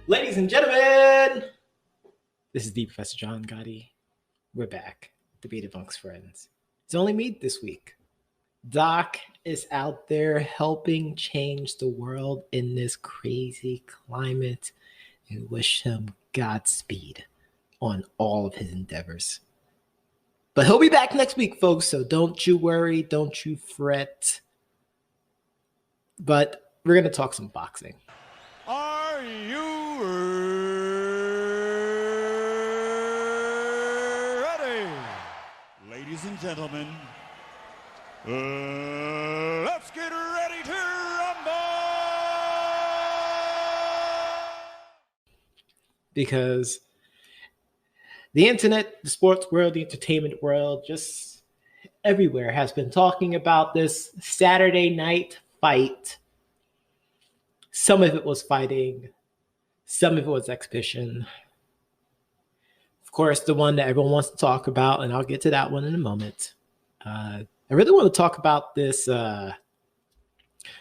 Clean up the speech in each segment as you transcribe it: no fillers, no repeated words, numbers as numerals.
Ladies and gentlemen, this is the Professor John Gotti. We're back, debated amongst friends. It's only me this week. Doc is out there helping change the world in this crazy climate, and wish him Godspeed on all of his endeavors. But he'll be back next week, folks, so don't you worry, don't you fret. But we're going to talk some boxing. Are you ready? Ladies and gentlemen, let's get ready to rumble! Because the internet, the sports world, the entertainment world, just everywhere has been talking about this Saturday night fight. Some of it was fighting, some of it was exhibition. Of course, the one that everyone wants to talk about, and I'll get to that one in a moment. I really want to talk about this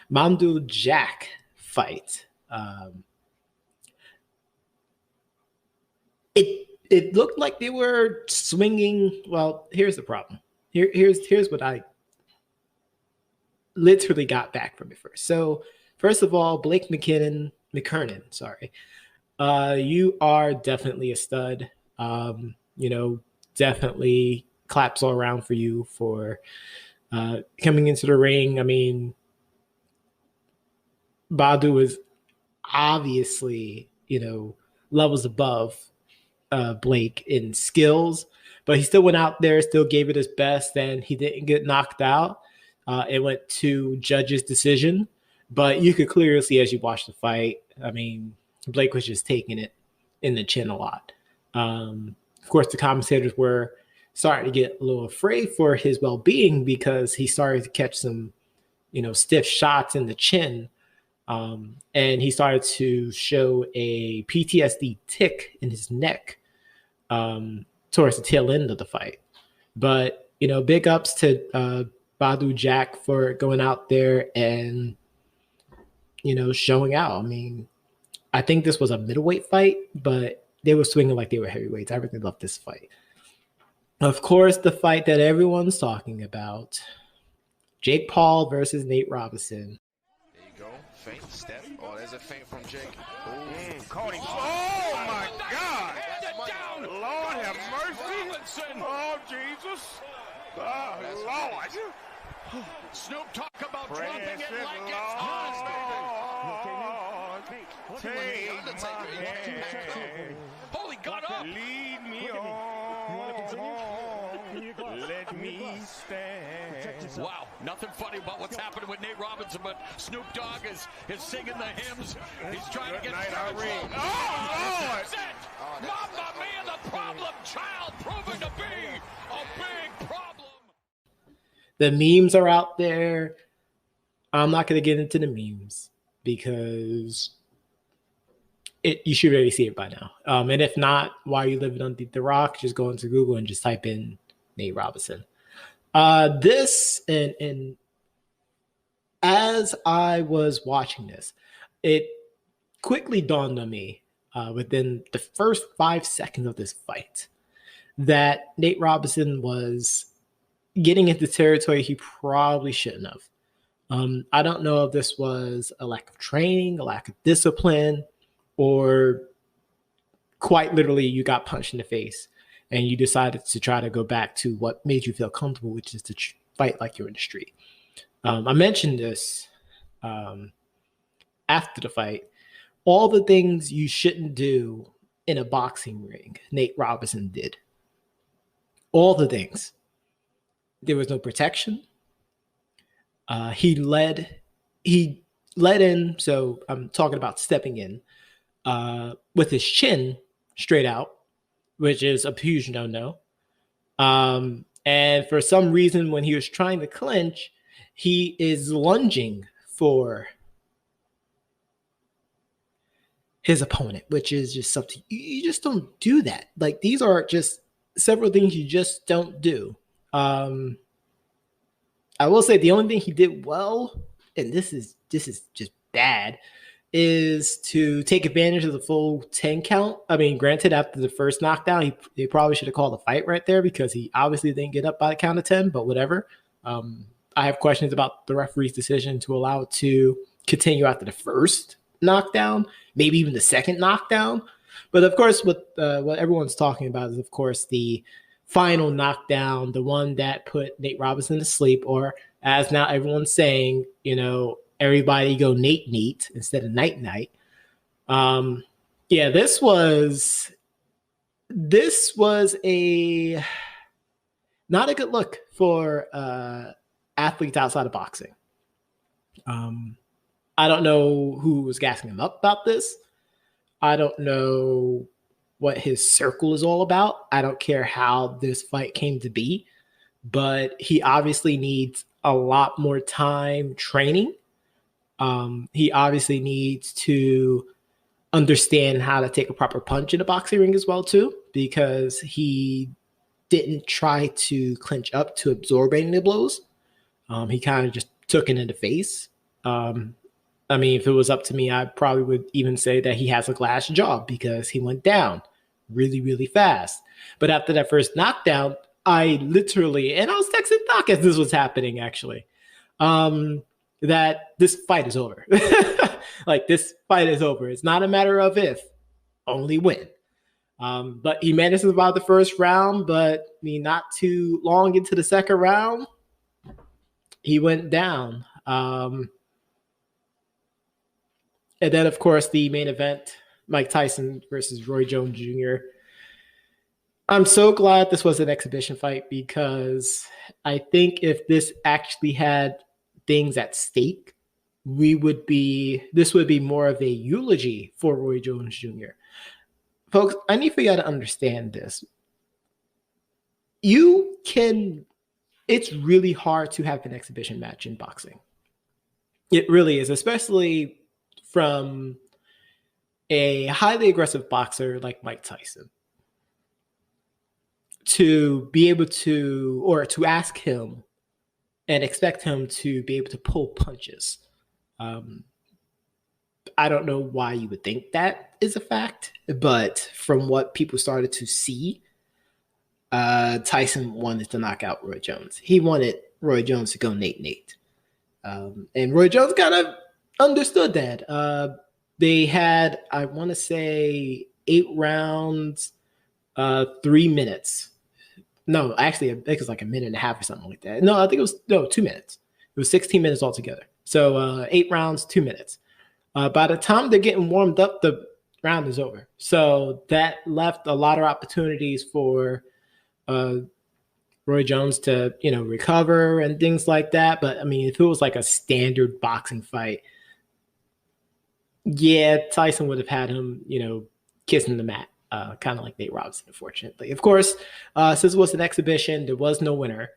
Mamdul Jack fight. It looked like they were swinging. Well, here's the problem. Here's what I literally got back from it first. So, first of all, Blake McKernan, you are definitely a stud. Definitely claps all around for you for coming into the ring. I mean, Badu is obviously, levels above Blake in skills, but he still went out there, still gave it his best, and he didn't get knocked out. It went to judge's decision, but you could clearly see as you watch the fight, I mean, Blake was just taking it in the chin a lot. Of course, the commentators were starting to get a little afraid for his well-being because he started to catch some, stiff shots in the chin. And he started to show a PTSD tick in his neck towards the tail end of the fight. But, big ups to Badu Jack for going out there and, showing out. I mean, I think this was a middleweight fight, but they were swinging like they were heavyweights. I really loved this fight. Of course, the fight that everyone's talking about, Jake Paul versus Nate Robinson. Feint, step. Oh, there's a feint from Jake. Caught him. Oh, my God. Down. Lord have mercy. Robinson. Oh, Jesus. Oh, Lord. Snoop talk about dropping it like it's hot, baby. Take my hand. Holy, got up. Lead me on. Let me stand. Wow, nothing funny about what's happening with Nate Robinson, but Snoop Dogg is singing the hymns. He's trying to get Irene. Oh, Lord. Mamma Mia, the problem child, proving to be a big problem. The memes are out there. I'm not going to get into the memes because you should already see it by now. And if not, why are you living underneath the rock? Just go into Google and just type in Nate Robinson. This and as I was watching this, it quickly dawned on me within the first 5 seconds of this fight that Nate Robinson was getting into territory he probably shouldn't have. I don't know if this was a lack of training, a lack of discipline, or quite literally you got punched in the face and you decided to try to go back to what made you feel comfortable, which is to fight like you're in the street. I mentioned this after the fight. All the things you shouldn't do in a boxing ring, Nate Robinson did. All the things. There was no protection. He led in, so I'm talking about stepping in, with his chin straight out, which is a huge no-no. And for some reason, when he was trying to clinch, he is lunging for his opponent, which is just something you just don't do that. Like, these are just several things you just don't do. I will say the only thing he did well, and this is just bad, is to take advantage of the full 10 count. I mean, granted, after the first knockdown, he probably should have called a fight right there because he obviously didn't get up by the count of 10, but whatever. I have questions about the referee's decision to allow it to continue after the first knockdown, maybe even the second knockdown. But of course, what everyone's talking about is, of course, the final knockdown, the one that put Nate Robinson to sleep, or as now everyone's saying, everybody go Nate instead of Night. Yeah, this was a not a good look for athletes outside of boxing. I don't know who was gassing him up about this. I don't know what his circle is all about. I don't care how this fight came to be, but he obviously needs a lot more time training. He obviously needs to understand how to take a proper punch in a boxing ring as well, too, because he didn't try to clinch up to absorb any of the blows. He kind of just took it in the face. I mean, if it was up to me, I probably would even say that he has a glass jaw because he went down really, really fast. But after that first knockdown, I literally, and I was texting Doc as this was happening, actually, that this fight is over. Like, this fight is over. It's not a matter of if, only when. But he managed to survive the first round, but I mean, not too long into the second round, he went down. And then, of course, the main event, Mike Tyson versus Roy Jones Jr. I'm so glad this was an exhibition fight because I think if this actually had things at stake, this would be more of a eulogy for Roy Jones Jr. Folks, I need for you to understand this. It's really hard to have an exhibition match in boxing. It really is, especially from a highly aggressive boxer like Mike Tyson. To be able to, or to ask him and expect him to be able to pull punches. I don't know why you would think that is a fact, but from what people started to see, Tyson wanted to knock out Roy Jones. He wanted Roy Jones to go Nate. And Roy Jones kind of understood that. They had, I want to say, 8 rounds, 3 minutes. No, actually, I think it was like a minute and a half or something like that. No, I think it was 2 minutes. It was 16 minutes altogether. So 8 rounds, 2 minutes. By the time they're getting warmed up, the round is over. So that left a lot of opportunities for Roy Jones to, recover and things like that. But I mean, if it was like a standard boxing fight, yeah, Tyson would have had him, kissing the mat, kind of like Nate Robinson, unfortunately. Of course, since it was an exhibition, there was no winner.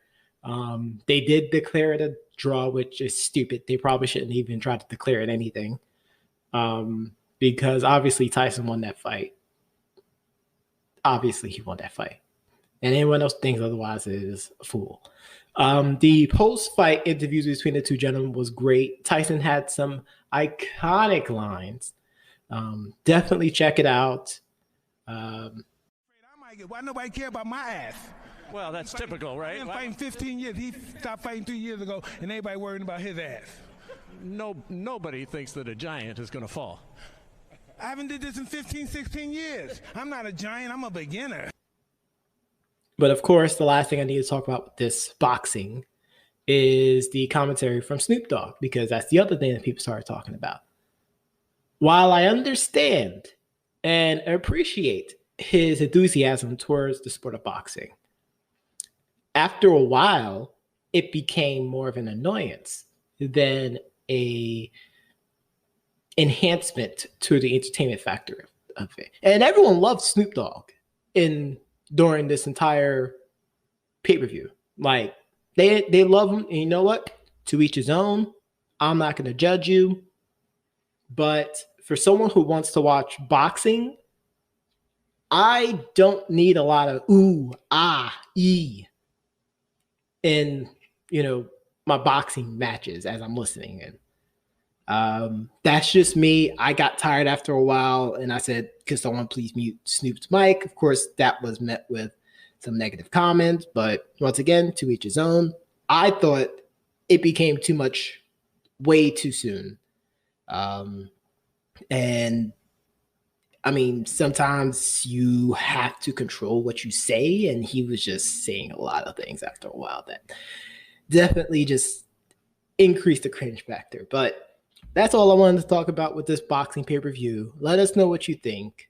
They did declare it a draw, which is stupid. They probably shouldn't even try to declare it anything, because obviously Tyson won that fight. Obviously, he won that fight. And anyone else thinks otherwise is a fool. The post-fight interviews between the two gentlemen was great. Tyson had some iconic lines. Definitely check it out. I might get why nobody care about my ass. Well, that's typical, right? I've been fighting 15 years. He stopped fighting 3 years ago, and everybody worrying about his ass. Nobody thinks that a giant is going to fall. I haven't did this in 15, 16 years. I'm not a giant. I'm a beginner. But of course, the last thing I need to talk about with this boxing is the commentary from Snoop Dogg, because that's the other thing that people started talking about. While I understand and appreciate his enthusiasm towards the sport of boxing, after a while, it became more of an annoyance than a enhancement to the entertainment factor of it. And everyone loved Snoop Dogg during this entire pay-per-view. Like, they love him, and you know what? To each his own. I'm not going to judge you. But for someone who wants to watch boxing, I don't need a lot of ooh, ah, ee in, my boxing matches as I'm listening in. That's just me. I got tired after a while, and I said, "Could someone please mute Snoop's mic?" Of course, that was met with some negative comments, but once again, to each his own. I thought it became too much way too soon. And I mean, sometimes you have to control what you say, and he was just saying a lot of things after a while that definitely just increased the cringe factor. But that's all I wanted to talk about with this boxing pay-per-view. Let us know what you think.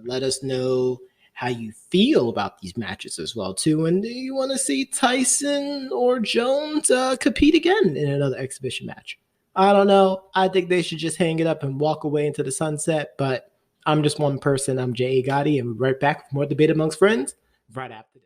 Let us know how you feel about these matches as well, too. And do you want to see Tyson or Jones compete again in another exhibition match? I don't know. I think they should just hang it up and walk away into the sunset. But I'm just one person. I'm J.A. Gotti, and we're right back with more debate amongst friends right after this.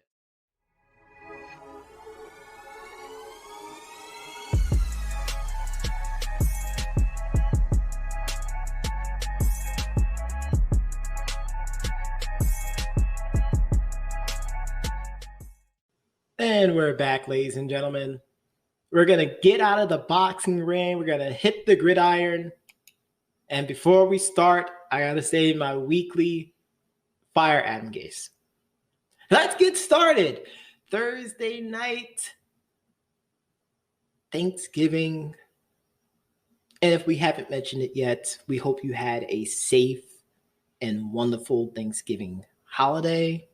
And we're back, ladies and gentlemen. We're going to get out of the boxing ring. We're going to hit the gridiron. And before we start, I got to say my weekly fire Adam Gase. Let's get started. Thursday night, Thanksgiving. And if we haven't mentioned it yet, we hope you had a safe and wonderful Thanksgiving holiday.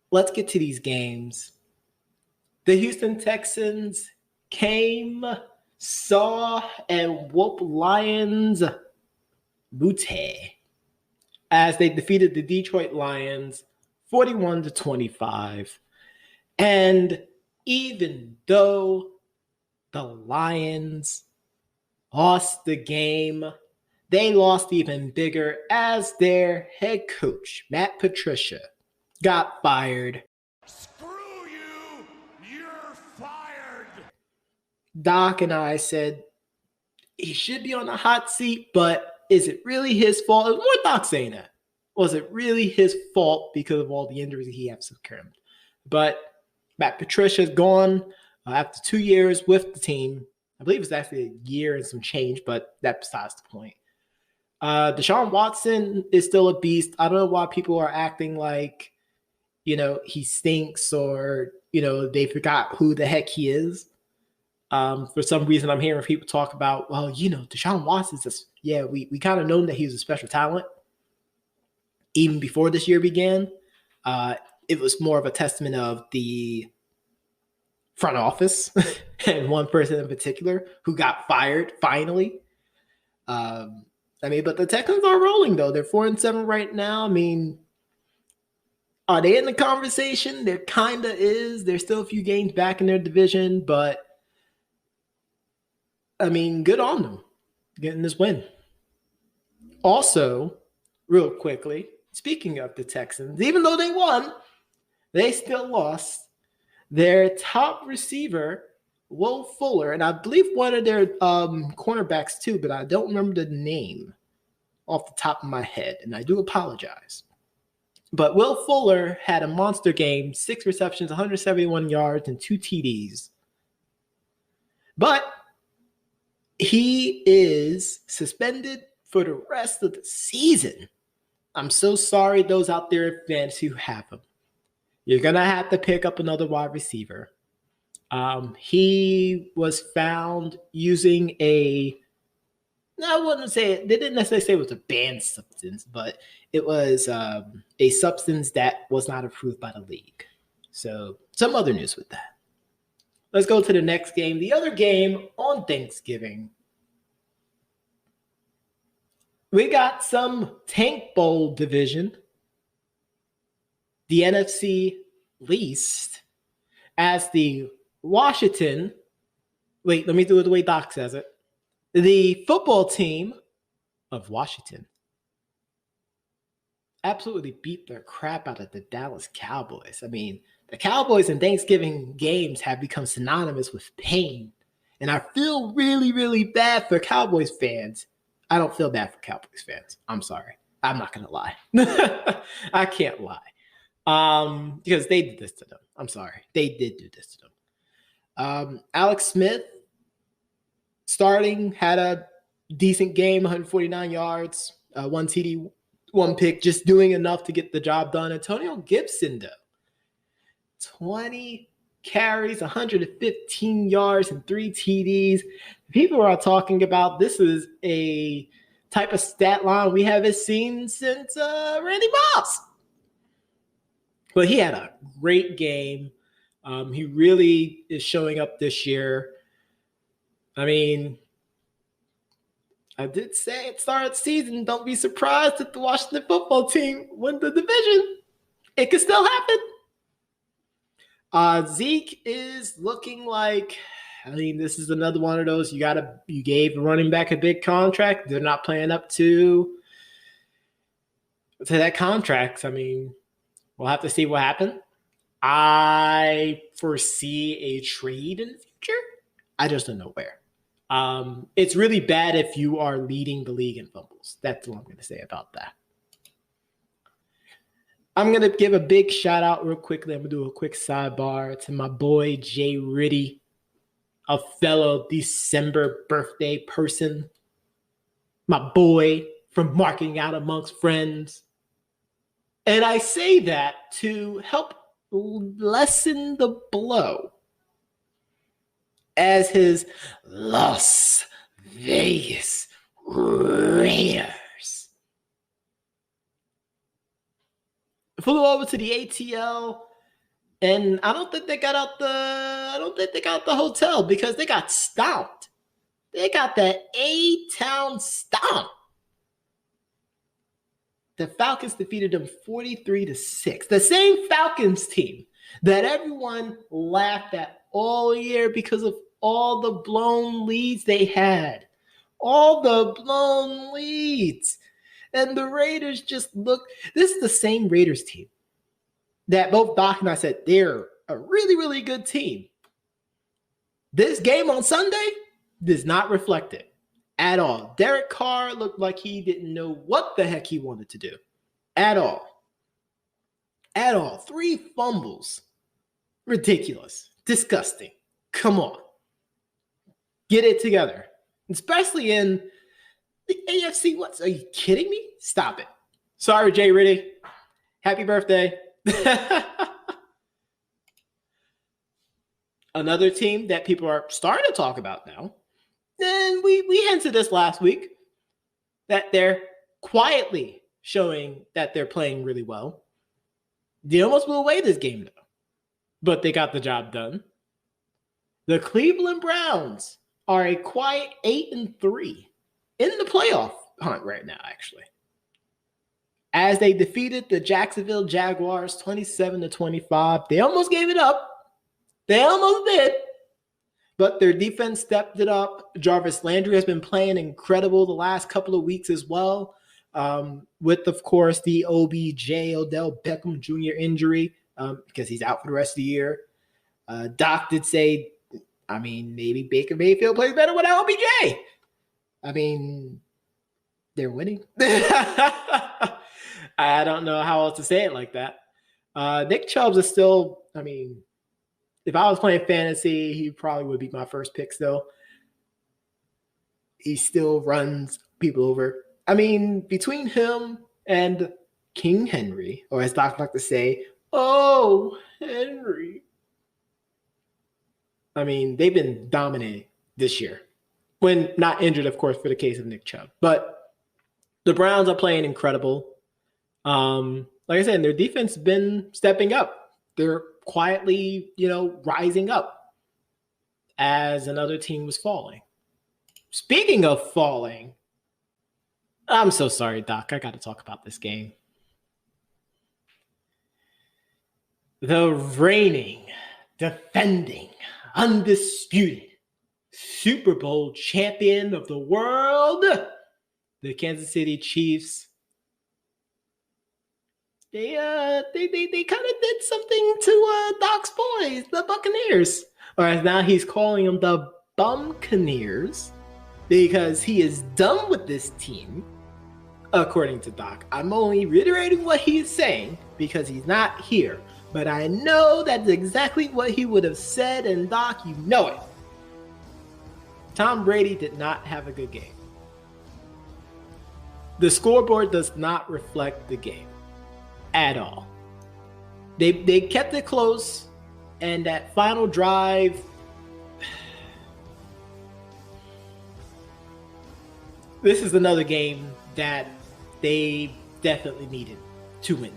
Let's get to these games. The Houston Texans came, saw, and whooped Lions booty as they defeated the Detroit Lions 41-25. And even though the Lions lost the game, they lost even bigger as their head coach, Matt Patricia, got fired. Screw you! You're fired! Doc and I said he should be on the hot seat, but is it really his fault? It was more Doc saying that. Was it really his fault because of all the injuries he has succumbed? But Matt Patricia's gone after 2 years with the team. I believe it's actually a year and some change, but that's besides the point. Deshaun Watson is still a beast. I don't know why people are acting like, he stinks or, they forgot who the heck he is. For some reason, I'm hearing people talk about, well, Deshaun Watson's just, we kind of known that he was a special talent. Even before this year began, it was more of a testament of the front office and one person in particular who got fired finally. But the Texans are rolling, though. They're 4-7 right now. Are they in the conversation? There kind of is. There's still a few games back in their division, but good on them getting this win. Also, real quickly, speaking of the Texans, even though they won, they still lost their top receiver, Will Fuller, and I believe one of their cornerbacks too, but I don't remember the name off the top of my head, and I do apologize. But Will Fuller had a monster game, 6 receptions, 171 yards, and 2 TDs. But he is suspended for the rest of the season. I'm so sorry, those out there fans who have him. You're going to have to pick up another wide receiver. He was found using I wouldn't say it. They didn't necessarily say it was a banned substance, but it was a substance that was not approved by the league. So some other news with that. Let's go to the next game. The other game on Thanksgiving. We got some Tank Bowl division. The NFC least as the Washington. Wait, let me do it the way Doc says it. The football team of Washington absolutely beat the crap out of the Dallas Cowboys. The Cowboys in Thanksgiving games have become synonymous with pain. And I feel really, really bad for Cowboys fans. I don't feel bad for Cowboys fans. I'm sorry. I'm not going to lie. I can't lie. Because they did this to them. I'm sorry. They did do this to them. Alex Smith starting, had a decent game, 149 yards, 1 TD, 1 pick, just doing enough to get the job done. Antonio Gibson, though, 20 carries, 115 yards, and 3 TDs. People are talking about this is a type of stat line we haven't seen since Randy Moss. But he had a great game. He really is showing up this year. I mean, I did say at the start of the season, don't be surprised if the Washington football team win the division. It could still happen. Zeke is looking like, I mean, this is another one of those, you gave the running back a big contract. They're not playing up to that contract. I mean, we'll have to see what happens. I foresee a trade in the future. I just don't know where. It's really bad if you are leading the league in fumbles. That's what I'm going to say about that. I'm going to give a big shout out real quickly. I'm going to do a quick sidebar to my boy Jay Ritty, a fellow December birthday person. My boy from Marking Out Amongst Friends. And I say that to help lessen the blow as his Las Vegas Raiders flew over to the ATL, and I don't think they got out the hotel because they got stomped. They got that A-Town stomp. The Falcons defeated them 43-6. The same Falcons team that everyone laughed at all year because of all the blown leads they had. All the blown leads. And the Raiders just look. This is the same Raiders team that both Doc and I said they're a really, really good team. This game on Sunday does not reflect it at all. Derek Carr looked like he didn't know what the heck he wanted to do. At all. At all. 3 fumbles. Ridiculous. Disgusting. Come on. Get it together. Especially in the AFC. What? Are you kidding me? Stop it. Sorry, Jay Ritty. Happy birthday. Another team that people are starting to talk about now, and we hinted this last week, that they're quietly showing that they're playing really well. They almost blew away this game, though, but they got the job done. The Cleveland Browns are a quiet 8-3 in the playoff hunt right now, actually, as they defeated the Jacksonville Jaguars 27-25. They almost gave it up. They almost did. But their defense stepped it up. Jarvis Landry has been playing incredible the last couple of weeks as well, with, of course, the OBJ, Odell Beckham Jr. injury, because he's out for the rest of the year. Doc did say, I mean, maybe Baker Mayfield plays better without OBJ. I mean, they're winning. I don't know how else to say it like that. Nick Chubb is still, I mean, if I was playing fantasy, he probably would be my first pick still. He still runs people over. I mean, between him and King Henry, or as Doc like to say, oh, Henry. I mean, they've been dominating this year. When not injured, of course, for the case of Nick Chubb. But the Browns are playing incredible. Like I said, their defense has been stepping up. They're quietly, rising up as another team was falling. Speaking of falling, I'm so sorry, Doc. I got to talk about this game. The reigning, defending, undisputed Super Bowl champion of the world, the Kansas City Chiefs. They kind of did something to Doc's boys, the Buccaneers. Or as now he's calling them the Bumcaneers, because he is done with this team, according to Doc. I'm only reiterating what he's saying because he's not here. But I know that's exactly what he would have said, and Doc, you know it. Tom Brady did not have a good game. The scoreboard does not reflect the game at all. They kept it close, and that final drive, this is another game that they definitely needed to win.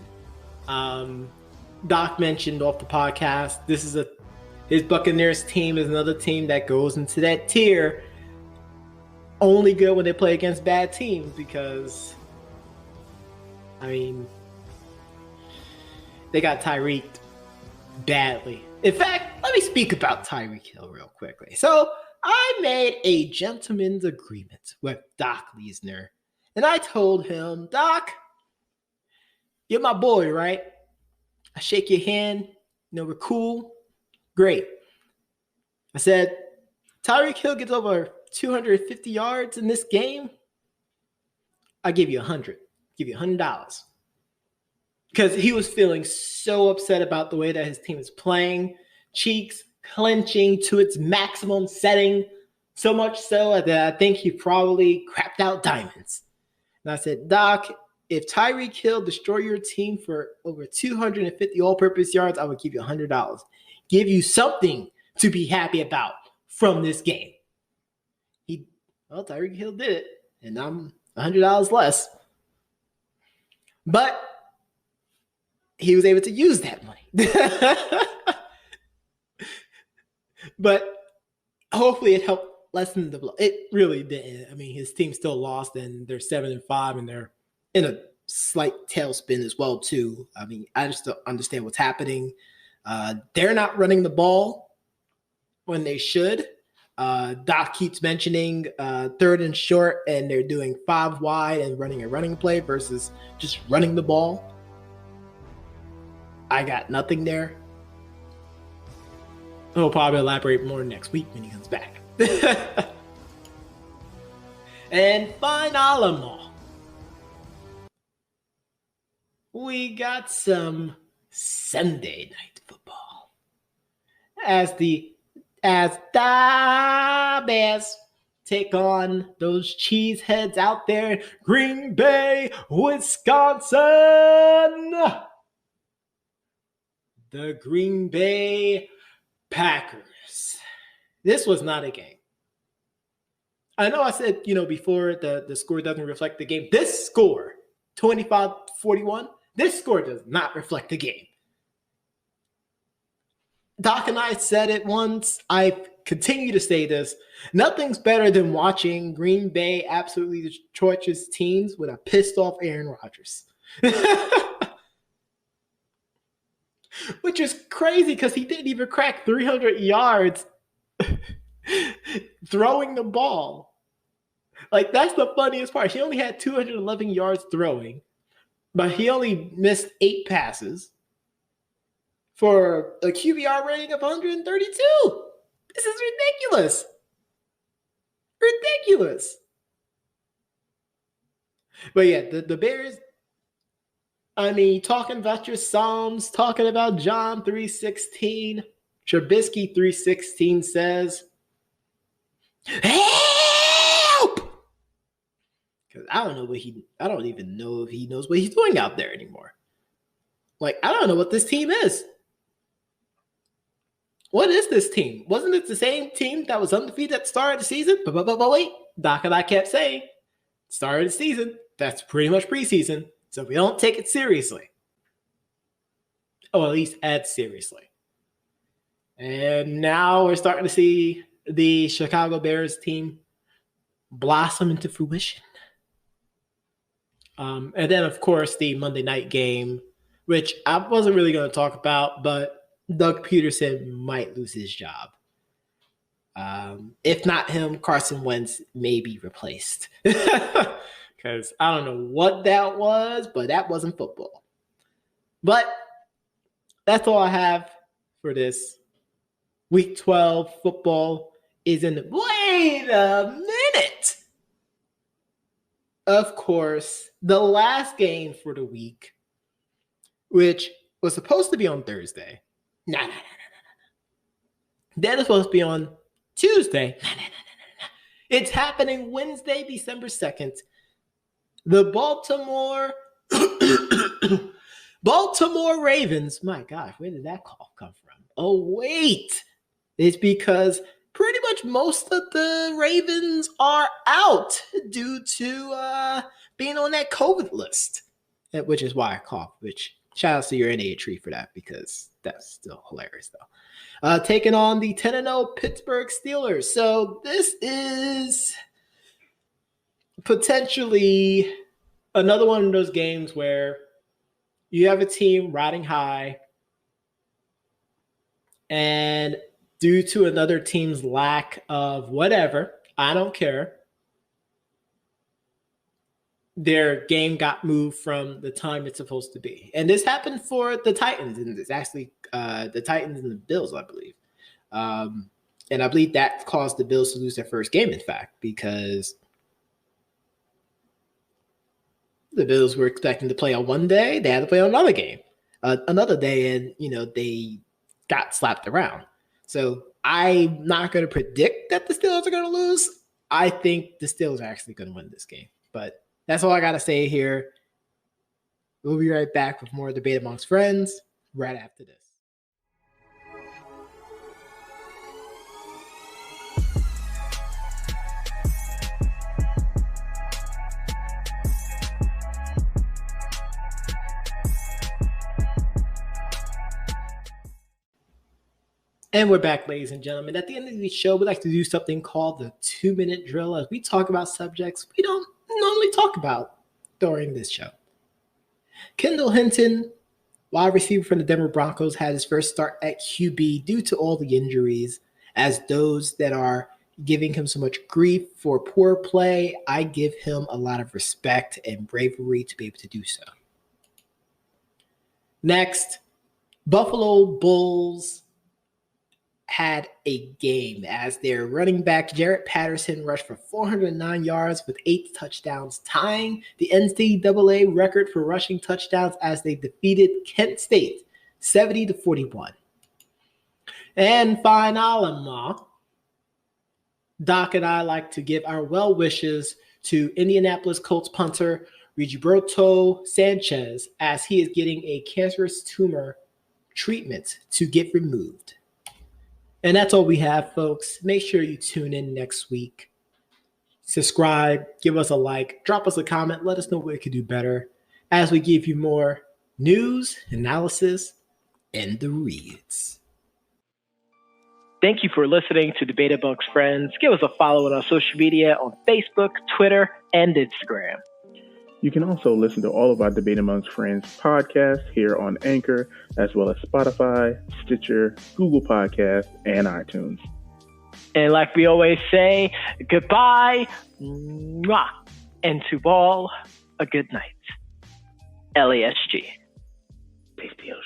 Doc mentioned off the podcast, his Buccaneers team is another team that goes into that tier only good when they play against bad teams because, I mean, they got Tyreek badly. In fact, let me speak about Tyreek Hill real quickly. So I made a gentleman's agreement with Doc Leisner, and I told him, Doc, you're my boy, right? I shake your hand. We're cool. Great. I said, Tyreek Hill gets over 250 yards in this game. I give you $100. Give you $100. Because he was feeling so upset about the way that his team is playing. Cheeks clenching to its maximum setting. So much so that I think he probably crapped out diamonds. And I said, Doc, if Tyreek Hill destroy your team for over 250 all-purpose yards, I would give you $100. Give you something to be happy about from this game. Tyreek Hill did it, and I'm $100 less. But he was able to use that money. But hopefully it helped lessen the blow. It really didn't. I mean, his team still lost, and they're 7-5, and they're in a slight tailspin as well, too. I mean, I just don't understand what's happening. They're not running the ball when they should. Doc keeps mentioning 3rd and short, and they're doing 5 wide and running a running play versus just running the ball. I got nothing there. He'll probably elaborate more next week when he comes back. And finally, we got some Sunday night football. As the Bears take on those cheeseheads out there in Green Bay, Wisconsin. The Green Bay Packers. This was not a game. I know I said, before the score doesn't reflect the game. This score, 25-41, this score does not reflect the game. Doc and I said it once. I continue to say this. Nothing's better than watching Green Bay absolutely destroy his teams with a pissed off Aaron Rodgers. Which is crazy because he didn't even crack 300 yards throwing the ball. Like, that's the funniest part. He only had 211 yards throwing, but he only missed 8 passes for a QBR rating of 132. This is ridiculous. Ridiculous. But yeah, the Bears, I mean, talking about your Psalms, talking about John 3:16, Trubisky 3:16 says, help! Because I don't even know if he knows what he's doing out there anymore. Like, I don't know what this team is. What is this team? Wasn't it the same team that was undefeated at the start of the season? But wait, Doc and I kept saying, start of the season, that's pretty much preseason. So we don't take it seriously. Or at least as seriously. And now we're starting to see the Chicago Bears team blossom into fruition. And then, of course, the Monday night game, which I wasn't really going to talk about, but Doug Peterson might lose his job. If not him, Carson Wentz may be replaced. Because I don't know what that was, but that wasn't football. But that's all I have for this. Week 12 football is in the... Wait a minute! Of course, the last game for the week, which was supposed to be on Thursday. No. That is supposed to be on Tuesday. No. It's happening Wednesday, December 2nd. The Baltimore Ravens. My gosh, where did that call come from? Oh, wait. It's because pretty much most of the Ravens are out due to being on that COVID list, which is why I coughed, which shout out to your NA tree for that because that's still hilarious, though. Taking on the 10-0 Pittsburgh Steelers. So this is potentially another one of those games where you have a team riding high, and due to another team's lack of whatever, I don't care, their game got moved from the time it's supposed to be. And this happened for the Titans, and it's actually the Titans and the Bills, I believe. And I believe that caused the Bills to lose their first game, in fact, because the Bills were expecting to play on one day. They had to play on another day, and, they got slapped around. So I'm not going to predict that the Steelers are going to lose. I think the Steelers are actually going to win this game. But that's all I got to say here. We'll be right back with more debate amongst friends right after this. And we're back, ladies and gentlemen. At the end of the show, we like to do something called the 2-minute drill as we talk about subjects we don't normally talk about during this show. Kendall Hinton, wide receiver from the Denver Broncos, had his first start at QB due to all the injuries. As those that are giving him so much grief for poor play, I give him a lot of respect and bravery to be able to do so. Next, Buffalo Bulls had a game as their running back Jarrett Patterson rushed for 409 yards with 8 touchdowns, tying the NCAA record for rushing touchdowns as they defeated Kent State 70-41. And finally, Doc and I like to give our well wishes to Indianapolis Colts punter Rigoberto Sanchez as he is getting a cancerous tumor treatment to get removed. And that's all we have, folks. Make sure you tune in next week. Subscribe, give us a like, drop us a comment, let us know what we could do better as we give you more news, analysis, and the reads. Thank you for listening to Debate Amongst Friends. Give us a follow on our social media on Facebook, Twitter, and Instagram. You can also listen to all of our Debate Amongst Friends podcasts here on Anchor, as well as Spotify, Stitcher, Google Podcasts, and iTunes. And like we always say, goodbye, mwah, and to all, a good night. LASG. Peace, Dios.